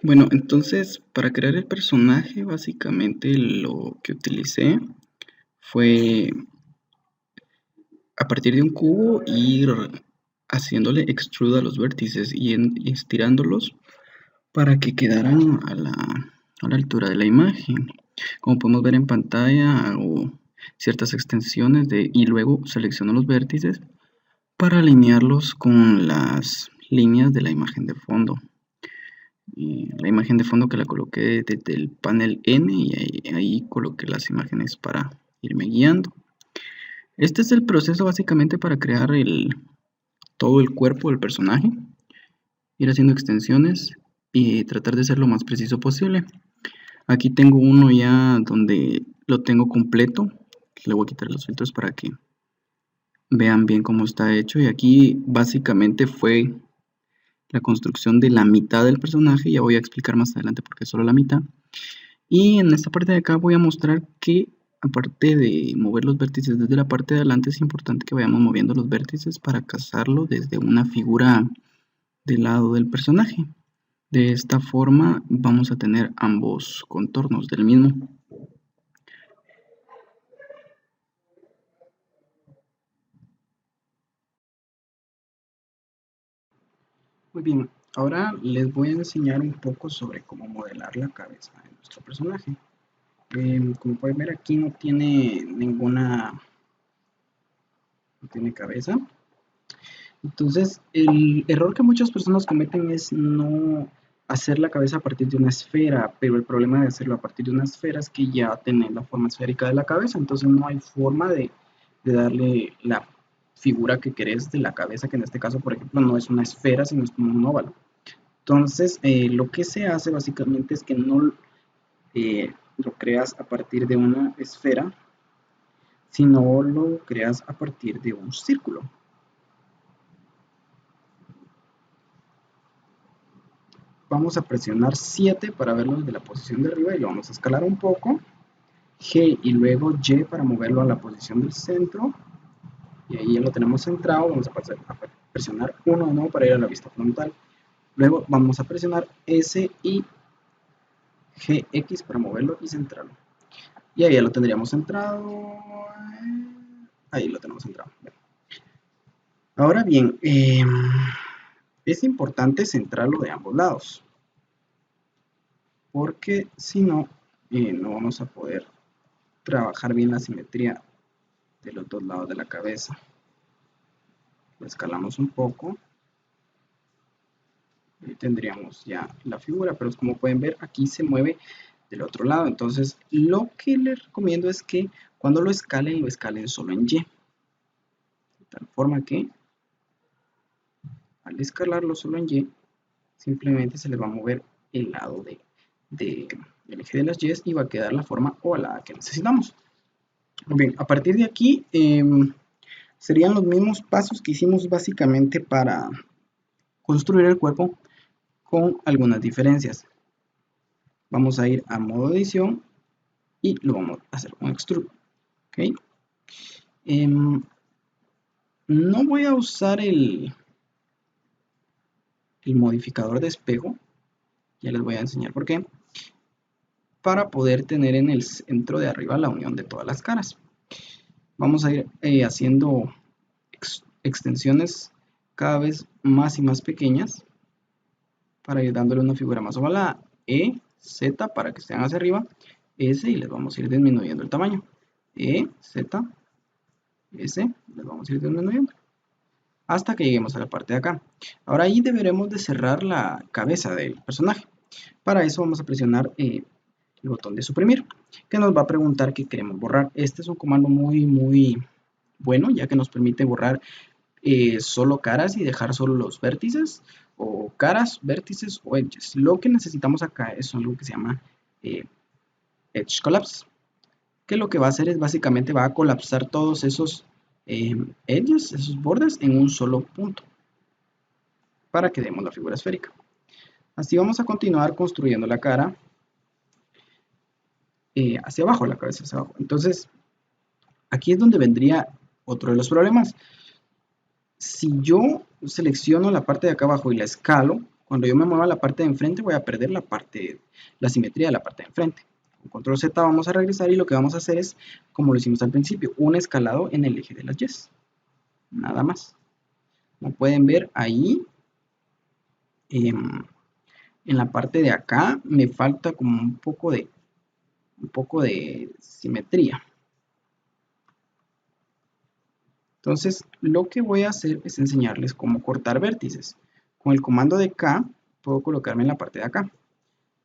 Bueno, entonces para crear el personaje básicamente lo que utilicé fue a partir de un cubo ir haciéndole extrude a los vértices y estirándolos para que quedaran a la altura de la imagen. Como podemos ver en pantalla, hago ciertas extensiones y luego selecciono los vértices para alinearlos con las líneas de la imagen de fondo. La imagen de fondo que la coloqué desde el panel N y ahí coloqué las imágenes para irme guiando. Este es el proceso básicamente para crear todo el cuerpo del personaje, ir haciendo extensiones y tratar de ser lo más preciso posible. Aquí tengo uno ya donde lo tengo completo, le voy a quitar los filtros para que vean bien cómo está hecho, y aquí básicamente fue la construcción de la mitad del personaje. Ya voy a explicar más adelante por qué solo la mitad. Y en esta parte de acá voy a mostrar que aparte de mover los vértices desde la parte de adelante, es importante que vayamos moviendo los vértices para cazarlo desde una figura del lado del personaje. De esta forma vamos a tener ambos contornos del mismo. Muy bien, ahora les voy a enseñar un poco sobre cómo modelar la cabeza de nuestro personaje. Como pueden ver, aquí no tiene no tiene cabeza. Entonces, el error que muchas personas cometen es no hacer la cabeza a partir de una esfera, pero el problema de hacerlo a partir de una esfera es que ya tenés la forma esférica de la cabeza, entonces no hay forma de darle la figura que querés de la cabeza, que en este caso, por ejemplo, no es una esfera, sino es como un óvalo. Entonces, lo que se hace básicamente es que no lo creas a partir de una esfera, sino lo creas a partir de un círculo. Vamos a presionar 7 para verlo desde la posición de arriba y lo vamos a escalar un poco. G y luego Y para moverlo a la posición del centro. Y ahí ya lo tenemos centrado. Vamos a presionar 1 de nuevo para ir a la vista frontal. Luego vamos a presionar S y GX para moverlo y centrarlo. Y ahí ya lo tendríamos centrado. Ahí lo tenemos centrado. Ahora bien, es importante centrarlo de ambos lados, porque si no, no vamos a poder trabajar bien la simetría de los dos lados de la cabeza. Lo escalamos un poco. Ahí tendríamos ya la figura, pero como pueden ver, aquí se mueve del otro lado. Entonces, lo que les recomiendo es que cuando lo escalen solo en Y. De tal forma que al escalarlo solo en Y, simplemente se le va a mover el lado del eje de las Y y va a quedar la forma ovalada que necesitamos. Muy bien, a partir de aquí serían los mismos pasos que hicimos básicamente para construir el cuerpo, con algunas diferencias. Vamos a ir a modo edición y lo vamos a hacer con extrude. ¿Okay? No voy a usar el modificador de espejo, ya les voy a enseñar por qué, para poder tener en el centro de arriba la unión de todas las caras. Vamos a ir haciendo extensiones cada vez más y más pequeñas para ir dándole una figura más ovalada. E, Z para que estén hacia arriba, S y les vamos a ir disminuyendo el tamaño. E, Z, S, les vamos a ir disminuyendo hasta que lleguemos a la parte de acá. Ahora ahí deberemos de cerrar la cabeza del personaje. Para eso vamos a presionar el botón de suprimir, que nos va a preguntar qué queremos borrar. Este es un comando muy bueno, ya que nos permite borrar solo caras y dejar solo los vértices, o caras, vértices o edges. Lo que necesitamos acá es algo que se llama Edge Collapse, que lo que va a hacer es básicamente va a colapsar todos esos edges, esos bordes en un solo punto, para que demos la figura esférica. Así vamos a continuar construyendo la cara hacia abajo, la cabeza hacia abajo. Entonces, aquí es donde vendría otro de los problemas. Si yo selecciono la parte de acá abajo y la escalo, Cuando yo me mueva a la parte de enfrente voy a perder la simetría de la parte de enfrente. Con control Z vamos a regresar y lo que vamos a hacer es, como lo hicimos al principio, un escalado en el eje de las Ys. Nada más. Como pueden ver ahí, en la parte de acá me falta como un poco de simetría. Entonces, lo que voy a hacer es enseñarles cómo cortar vértices. Con el comando de K, puedo colocarme en la parte de acá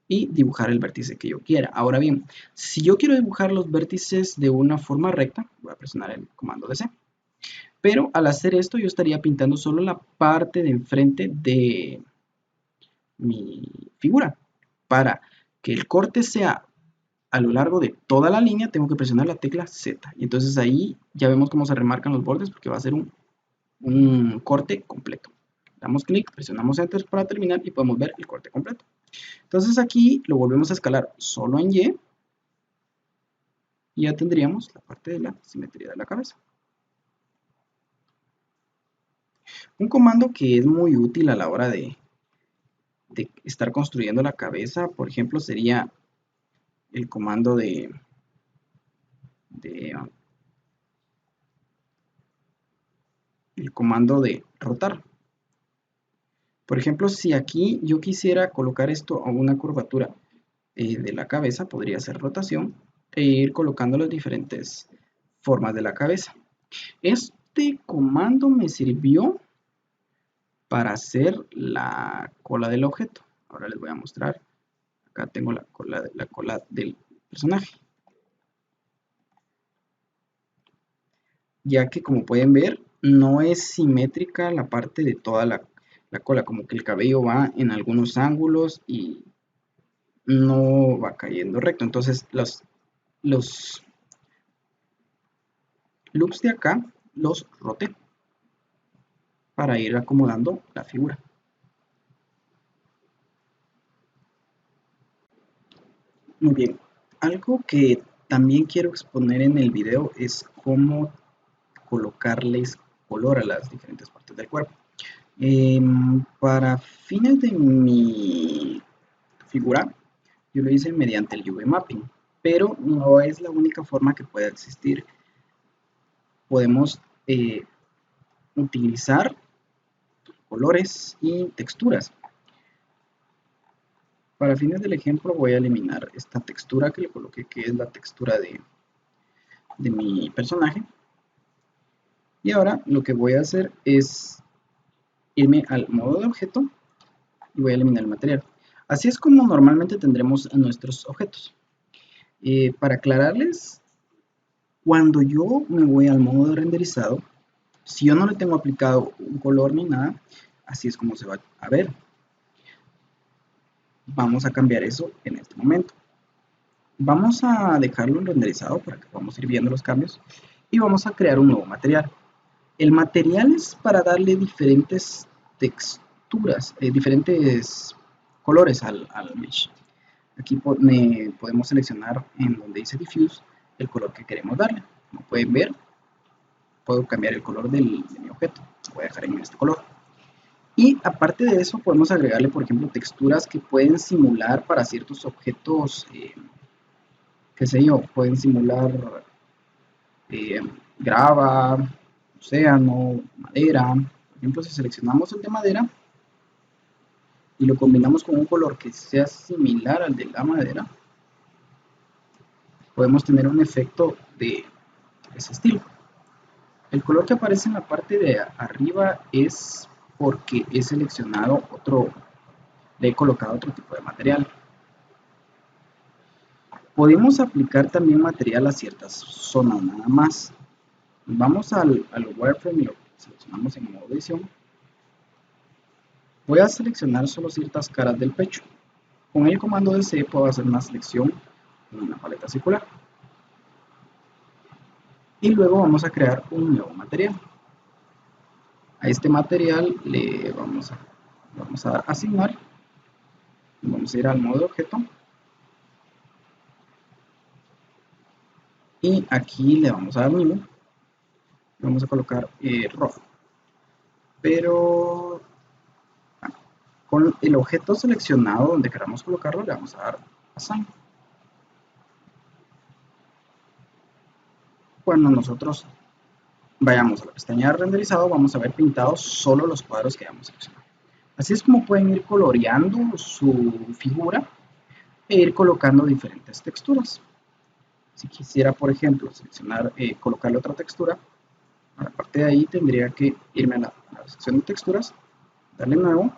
y dibujar el vértice que yo quiera. Ahora bien, si yo quiero dibujar los vértices de una forma recta, voy a presionar el comando de C. Pero al hacer esto, yo estaría pintando solo la parte de enfrente de mi figura. Para que el corte sea a lo largo de toda la línea, tengo que presionar la tecla Z. Y entonces ahí ya vemos cómo se remarcan los bordes porque va a ser un corte completo. Damos clic, presionamos Enter para terminar y podemos ver el corte completo. Entonces aquí lo volvemos a escalar solo en Y y ya tendríamos la parte de la simetría de la cabeza. Un comando que es muy útil a la hora de estar construyendo la cabeza, por ejemplo, sería el comando el comando de rotar. Por ejemplo, si aquí yo quisiera colocar esto a una curvatura de la cabeza, podría hacer rotación e ir colocando las diferentes formas de la cabeza. Este comando me sirvió para hacer la cola del objeto. Ahora les voy a mostrar. Acá tengo la cola del personaje. Ya que como pueden ver, no es simétrica la parte de toda la cola, como que el cabello va en algunos ángulos y no va cayendo recto. Entonces los loops de acá los roté para ir acomodando la figura. Muy bien, algo que también quiero exponer en el video es cómo colocarles color a las diferentes partes del cuerpo. Para fines de mi figura, yo lo hice mediante el UV Mapping, pero no es la única forma que pueda existir. Podemos utilizar colores y texturas. Para fines del ejemplo voy a eliminar esta textura que le coloqué, que es la textura de mi personaje. Y ahora lo que voy a hacer es irme al modo de objeto y voy a eliminar el material. Así es como normalmente tendremos nuestros objetos. Para aclararles, cuando yo me voy al modo de renderizado, si yo no le tengo aplicado un color ni nada, así es como se va a ver. Vamos a cambiar eso en este momento. Vamos a dejarlo renderizado para que podamos ir viendo los cambios y vamos a crear un nuevo material. El material es para darle diferentes texturas, diferentes colores al mesh. Aquí podemos seleccionar en donde dice Diffuse el color que queremos darle. Como pueden ver, puedo cambiar el color de mi objeto. Voy a dejar en este color. Y aparte de eso, podemos agregarle, por ejemplo, texturas que pueden simular para ciertos objetos, qué sé yo, pueden simular grava, océano, madera. Por ejemplo, si seleccionamos el de madera y lo combinamos con un color que sea similar al de la madera, podemos tener un efecto de ese estilo. El color que aparece en la parte de arriba es porque he seleccionado le he colocado otro tipo de material. Podemos aplicar también material a ciertas zonas nada más. Vamos al wireframe y lo seleccionamos en modo edición. Voy a seleccionar solo ciertas caras del pecho. Con el comando de C puedo hacer una selección en una paleta circular. Y luego vamos a crear un nuevo material. A este material le vamos a asignar. Vamos a ir al modo de objeto. Y aquí le vamos a dar new. Vamos a colocar rojo. Pero Con el objeto seleccionado donde queramos colocarlo, le vamos a dar Assign. Cuando nosotros vayamos a la pestaña de renderizado, vamos a ver pintados solo los cuadros que hayamos seleccionado. Así es como pueden ir coloreando su figura e ir colocando diferentes texturas. Si quisiera, por ejemplo, seleccionar, colocarle otra textura, a la parte de ahí tendría que irme a la sección de texturas, darle nuevo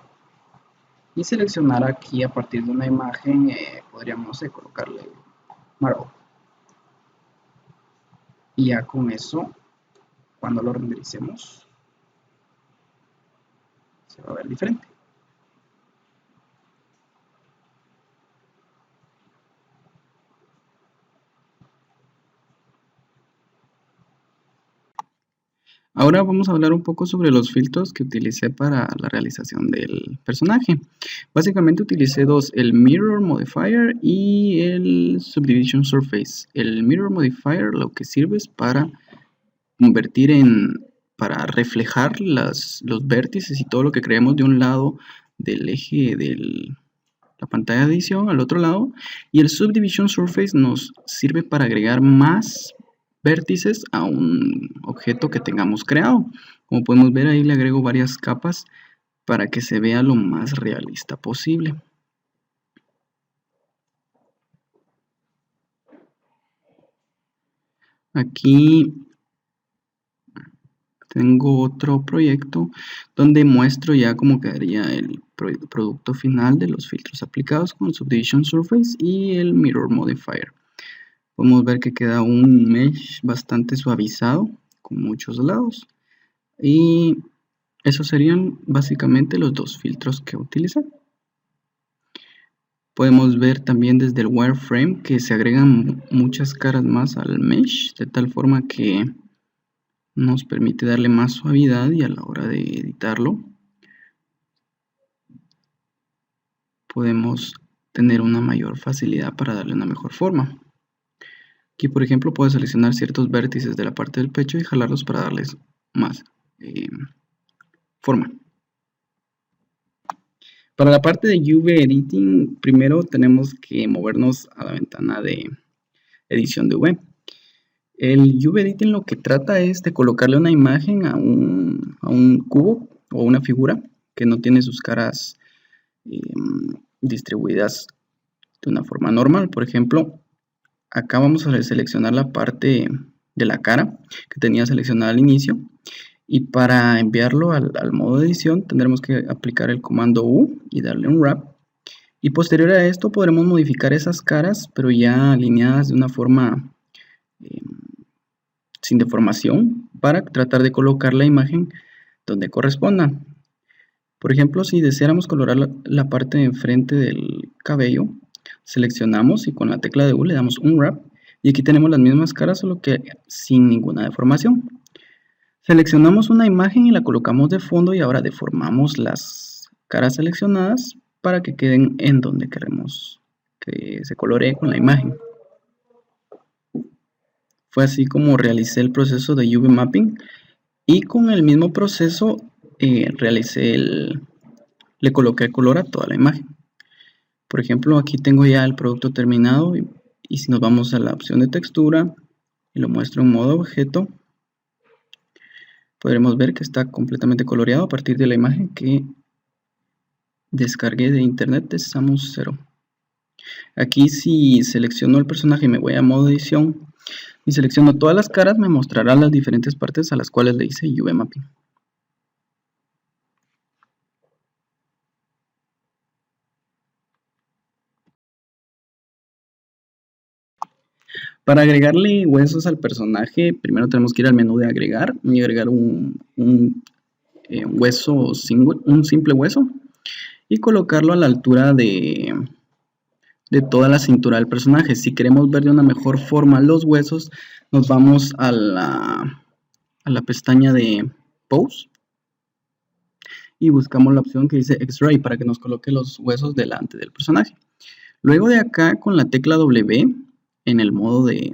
y seleccionar aquí a partir de una imagen, podríamos, no sé, colocarle Marvel. Y ya con eso, cuando lo rendericemos, se va a ver diferente. Ahora vamos a hablar un poco sobre los filtros que utilicé para la realización del personaje. Básicamente utilicé dos, el Mirror Modifier y el Subdivision Surface. El Mirror Modifier lo que sirve es para convertir para reflejar los vértices y todo lo que creemos de un lado del eje de la pantalla de edición al otro lado, y el Subdivision Surface nos sirve para agregar más vértices a un objeto que tengamos creado. Como podemos ver, ahí le agrego varias capas para que se vea lo más realista posible. Aquí tengo otro proyecto donde muestro ya cómo quedaría el producto final de los filtros aplicados con Subdivision Surface y el Mirror Modifier. Podemos ver que queda un mesh bastante suavizado con muchos lados, y esos serían básicamente los dos filtros que utilicé. Podemos ver también desde el wireframe que se agregan muchas caras más al mesh, de tal forma que nos permite darle más suavidad, y a la hora de editarlo podemos tener una mayor facilidad para darle una mejor forma. Aquí, por ejemplo, puedo seleccionar ciertos vértices de la parte del pecho y jalarlos para darles más forma. Para la parte de UV Editing, primero tenemos que movernos a la ventana de edición de UV. El UV Editing lo que trata es de colocarle una imagen a un cubo o una figura que no tiene sus caras distribuidas de una forma normal. Por ejemplo, acá vamos a seleccionar la parte de la cara que tenía seleccionada al inicio, y para enviarlo al modo de edición tendremos que aplicar el comando U y darle un wrap, y posterior a esto podremos modificar esas caras pero ya alineadas de una forma sin deformación, para tratar de colocar la imagen donde corresponda. Por ejemplo, si deseáramos colorar la parte de enfrente del cabello, seleccionamos y con la tecla de U le damos un wrap, y aquí tenemos las mismas caras solo que sin ninguna deformación. Seleccionamos una imagen y la colocamos de fondo, y ahora deformamos las caras seleccionadas para que queden en donde queremos que se coloree con la imagen. Fue así como realicé el proceso de UV Mapping, y con el mismo proceso le coloqué color a toda la imagen. Por ejemplo, aquí tengo ya el producto terminado, y si nos vamos a la opción de textura y lo muestro en modo objeto, podremos ver que está completamente coloreado a partir de la imagen que descargué de internet de Samus Zero. Aquí, si selecciono el personaje y me voy a modo edición y selecciono todas las caras, me mostrará las diferentes partes a las cuales le hice UV Mapping. Para agregarle huesos al personaje, primero tenemos que ir al menú de agregar y agregar un hueso un simple hueso, y colocarlo a la altura de toda la cintura del personaje. Si queremos ver de una mejor forma los huesos, nos vamos a la pestaña de Pose y buscamos la opción que dice X-Ray para que nos coloque los huesos delante del personaje. Luego de acá, con la tecla W en el modo de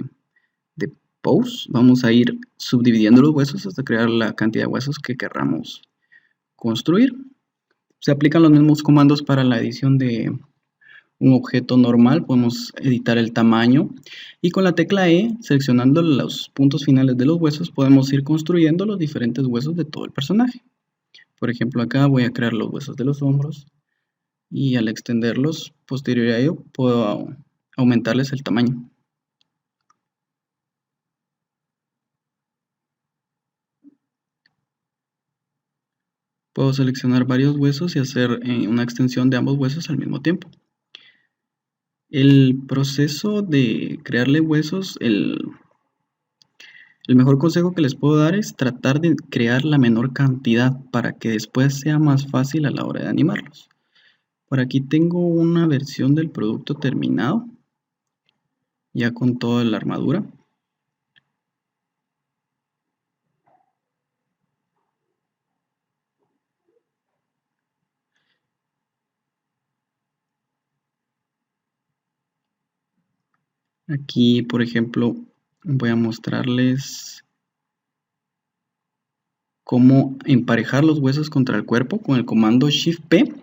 Pose, vamos a ir subdividiendo los huesos hasta crear la cantidad de huesos que querramos construir. Se aplican los mismos comandos para la edición de un objeto normal. Podemos editar el tamaño y con la tecla E, seleccionando los puntos finales de los huesos, podemos ir construyendo los diferentes huesos de todo el personaje. Por ejemplo, acá voy a crear los huesos de los hombros y al extenderlos, posterior a ello, puedo aumentarles el tamaño. Puedo seleccionar varios huesos y hacer una extensión de ambos huesos al mismo tiempo. El proceso de crearle huesos, el mejor consejo que les puedo dar es tratar de crear la menor cantidad para que después sea más fácil a la hora de animarlos. Por aquí tengo una versión del producto terminado, ya con toda la armadura. Aquí, por ejemplo, voy a mostrarles cómo emparejar los huesos contra el cuerpo. Con el comando Shift P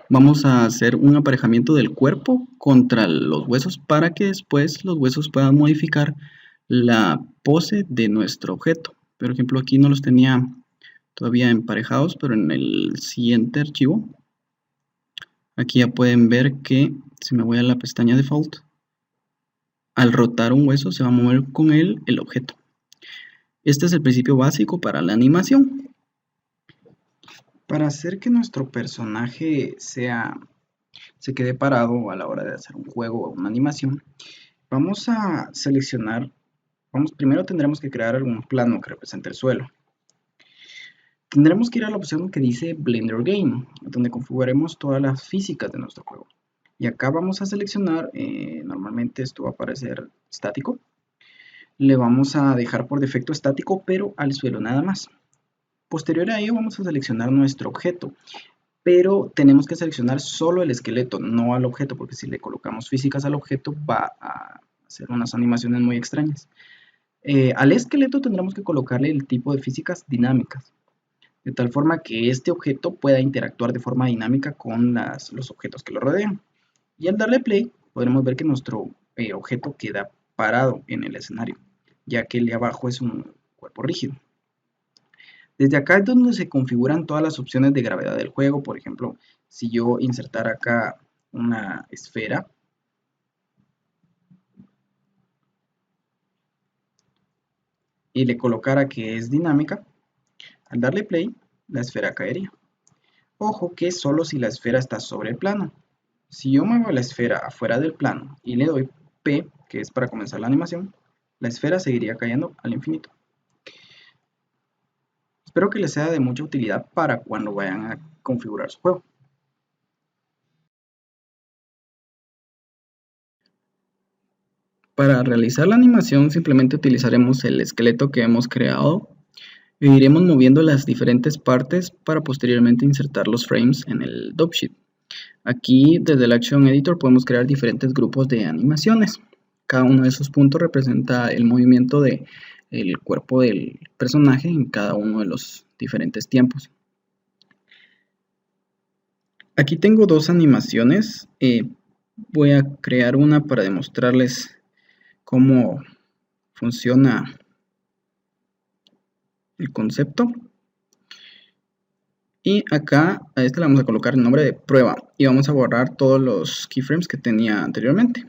vamos a hacer un emparejamiento del cuerpo contra los huesos para que después los huesos puedan modificar la pose de nuestro objeto. Por ejemplo, aquí no los tenía todavía emparejados, pero en el siguiente archivo, aquí ya pueden ver que si me voy a la pestaña Default, al rotar un hueso se va a mover con él el objeto. Este es el principio básico para la animación. Para hacer que nuestro personaje se quede parado a la hora de hacer un juego o una animación, vamos a seleccionar, primero tendremos que crear algún plano que represente el suelo. Tendremos que ir a la opción que dice Blender Game, donde configuraremos todas las físicas de nuestro juego. Y acá vamos a seleccionar, normalmente esto va a aparecer estático. Le vamos a dejar por defecto estático, pero al suelo nada más. Posterior a ello vamos a seleccionar nuestro objeto, pero tenemos que seleccionar solo el esqueleto, no al objeto, porque si le colocamos físicas al objeto va a hacer unas animaciones muy extrañas. Al esqueleto tendremos que colocarle el tipo de físicas dinámicas, de tal forma que este objeto pueda interactuar de forma dinámica con los objetos que lo rodean. Y al darle play podremos ver que nuestro objeto queda parado en el escenario, ya que el de abajo es un cuerpo rígido. Desde acá es donde se configuran todas las opciones de gravedad del juego. Por ejemplo, si yo insertara acá una esfera, y le colocara que es dinámica, al darle play, la esfera caería. Ojo que solo si la esfera está sobre el plano. Si yo muevo la esfera afuera del plano y le doy P, que es para comenzar la animación, la esfera seguiría cayendo al infinito. Espero que les sea de mucha utilidad para cuando vayan a configurar su juego. Para realizar la animación simplemente utilizaremos el esqueleto que hemos creado e iremos moviendo las diferentes partes para posteriormente insertar los frames en el dopesheet. Aquí desde el Action Editor podemos crear diferentes grupos de animaciones. Cada uno de esos puntos representa el movimiento del cuerpo del personaje en cada uno de los diferentes tiempos. Aquí tengo dos animaciones. Voy a crear una para demostrarles cómo funciona el concepto. Y acá a este le vamos a colocar el nombre de prueba y vamos a borrar todos los keyframes que tenía anteriormente.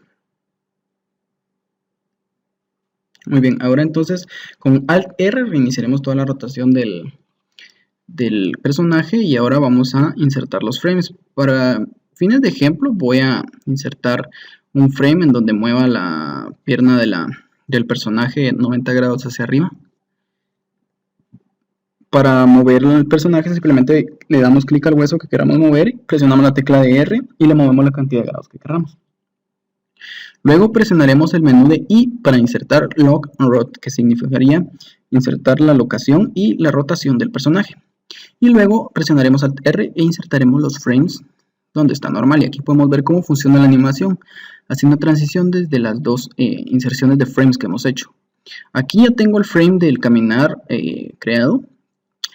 Muy bien, ahora entonces con Alt R reiniciaremos toda la rotación del personaje y ahora vamos a insertar los frames. Para fines de ejemplo voy a insertar un frame en donde mueva la pierna del personaje 90 grados hacia arriba. Para mover el personaje simplemente le damos clic al hueso que queramos mover, presionamos la tecla de R y le movemos la cantidad de grados que queramos. Luego presionaremos el menú de I para insertar Lock and Rot, que significaría insertar la locación y la rotación del personaje. Y luego presionaremos Alt R e insertaremos los frames donde está normal. Y aquí podemos ver cómo funciona la animación, haciendo transición desde las dos inserciones de frames que hemos hecho. Aquí ya tengo el frame del caminar creado.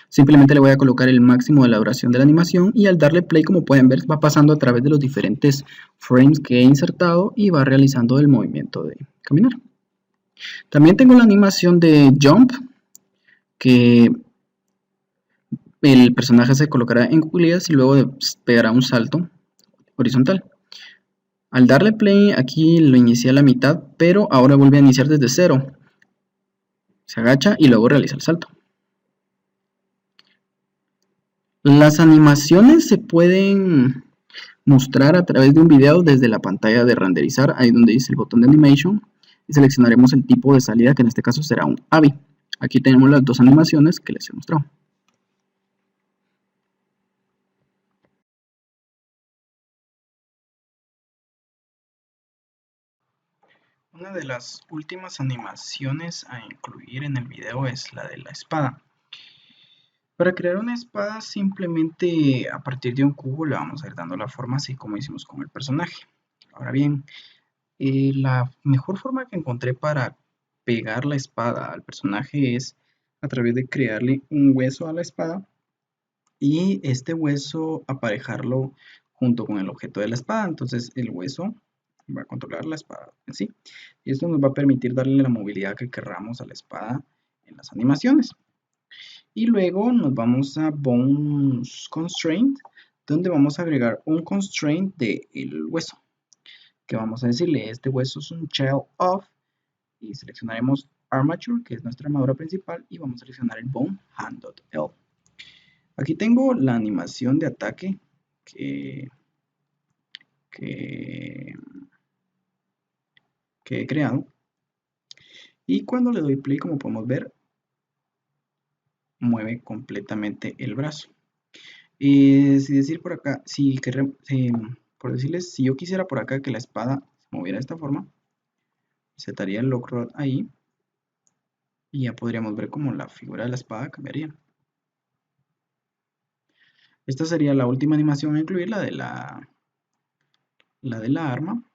Simplemente le voy a colocar el máximo de la duración de la animación y al darle play, como pueden ver, va pasando a través de los diferentes frames que he insertado y va realizando el movimiento de caminar. También tengo la animación de jump, que el personaje se colocará en cuclillas y luego pegará un salto horizontal. Al darle play aquí lo inicié a la mitad, pero ahora vuelve a iniciar desde cero. Se agacha y luego realiza el salto. Las animaciones se pueden mostrar a través de un video desde la pantalla de renderizar, ahí donde dice el botón de animation, y seleccionaremos el tipo de salida, que en este caso será un AVI. Aquí tenemos las dos animaciones que les he mostrado. Una de las últimas animaciones a incluir en el video es la de la espada. Para crear una espada, simplemente a partir de un cubo le vamos a ir dando la forma así como hicimos con el personaje. Ahora bien, la mejor forma que encontré para pegar la espada al personaje es a través de crearle un hueso a la espada y este hueso aparejarlo junto con el objeto de la espada. Entonces el hueso va a controlar la espada en sí. Y esto nos va a permitir darle la movilidad que querramos a la espada en las animaciones. Y luego nos vamos a Bones Constraint, donde vamos a agregar un constraint del hueso. Que vamos a decirle, este hueso es un child of, y seleccionaremos Armature, que es nuestra armadura principal, y vamos a seleccionar el Bone Hand.L. Aquí tengo la animación de ataque que he creado. Y cuando le doy play, como podemos ver, mueve completamente el brazo. Si decir por acá, por decirles, si yo quisiera por acá que la espada se moviera de esta forma, setaría el lock rod ahí y ya podríamos ver cómo la figura de la espada cambiaría. Esta sería la última animación a incluir, la de la arma.